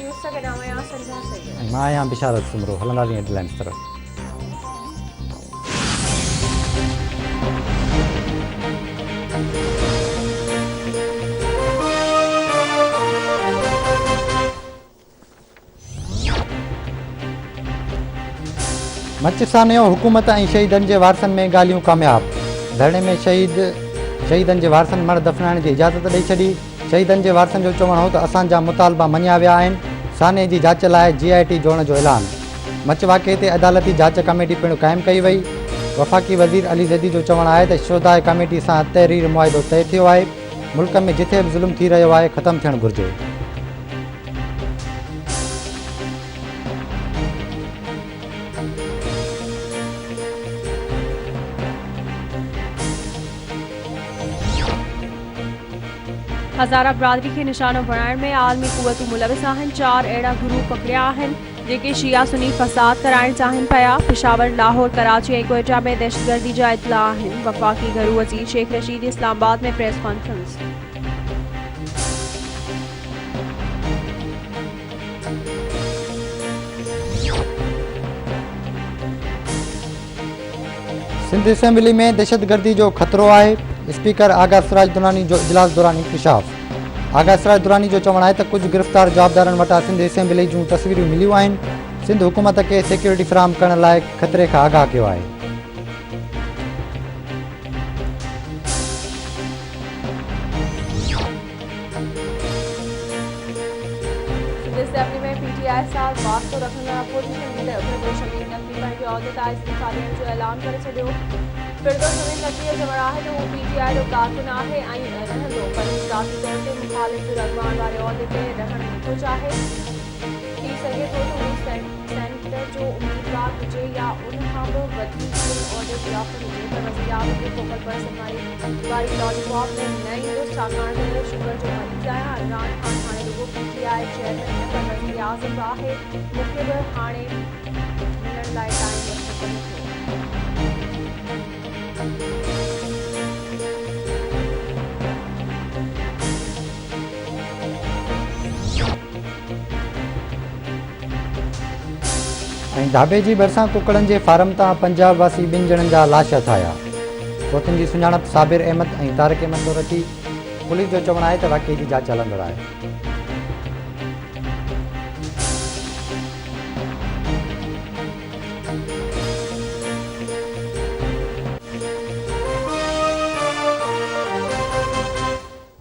News का नाम है संजना सैयद। मां आहियां बिशारत सुमरो हलंदासीं हेडलाइंस तरफ़। मचसानियो हुकूमत ऐं शहीदनि जे वारसनि में ॻाल्हियूं कामयाब। धरणे में शहीदनि जे वारसनि मड़ दफ़नाइण जी इजाज़त ॾेई छॾी। शहीदनि जे वारसनि जो चवणु हो त असांजा मुतालबा मञिया विया आहिनि। साने जी जांच लाइ GIT जोड़ण जो ऐलान। मच वाक़े ते अदालती जांच कमेटी पिणु क़ाइमु कई वई। वफ़ाक़ी वज़ीर अली ज़ैदी जो चवणु आहे त शोधाए कमेटी सां तहरीर मुआइदो तइ थियो आहे। मुल्क में जिथे बि ज़ुल्म थी रहियो आहे ख़तमु थियणु घुरिजे। हज़ारा बरादरी के निशानो बनाइण में आलमी क़ुवतूं मुलविस आहिनि। 4 अहिड़ा गुरूह पकड़िया आहिनि जेके शिया सुनी फ़साद कराइण चाहिनि पिया। पेशावर, लाहौर, कराची ऐं क्वेटा में दहशतगर्दी जा इतला आहिनि। वफ़ाक़ी घरू वज़ीर शेख रशीद इस्लामाबाद में प्रेस कॉन्फ्रेंस। सिंध असेंबली में दहशतगर्दी जो ख़तरो आहे। स्पीकर आगा सिराज दुरानी जो इजलास दौरान इंकशाफ। आगा सिराज दुरानी जो चवणु आहे त कुझु गिरफ़्तार जवाबदारनि वटां सिंध असेंबली जूं तस्वीरूं मिलियूं आहिनि। सिंध हुकूमत खे सिक्योरिटी फ़राहम करण लाइ ख़तरे खां आगाह कयो आहे। असेंबली में PTI सां वास्तो रखण वारा अपोजिशन लीडर फिरदौस अमीन नक़वी पंहिंजे उहिदे तां इस्तीफ़ा ॾियण जो ऐलान करे छॾियो। फिरदौस अमीन नक़वी जो चवणु आहे त हू PTI जो कारकुन आहे ऐं रहंदो, पर ज़ाती तौर ते मुख़ालिफ़ रॻवान वारे उहिदे ते रहणु नथो चाहे। थी सघे थो त हू सेनेटर जो उम्मीदवार हुजे या उन खां बि वधीक उहिदे ते ऑफर हुजे, पर वज़ीर आज़म जो फोकल पर्सन वारी लॉलीपॉप में न ईंदुसि छाकाणि त शुगर जो मरीज़ आहियां। इमरान ख़ान हाणे रुॻो PTI चेयरमैन न पर वज़ीर आज़म बि आहे। मूंखे बि हाणे मिलण लाइ टाइम वठिणो पवे थो। ऐं ढाबे जी भरिसां कुकड़नि जे फार्म तां पंजाब वासी 2 ॼणनि जा लाश हथाया। फोतुनि जी सुञाणप साबिर अहमद ऐं तारिक अहमद तौर थी। पुलिस जो चवणु आहे त वाक़े जी जांच हलंदड़ आहे।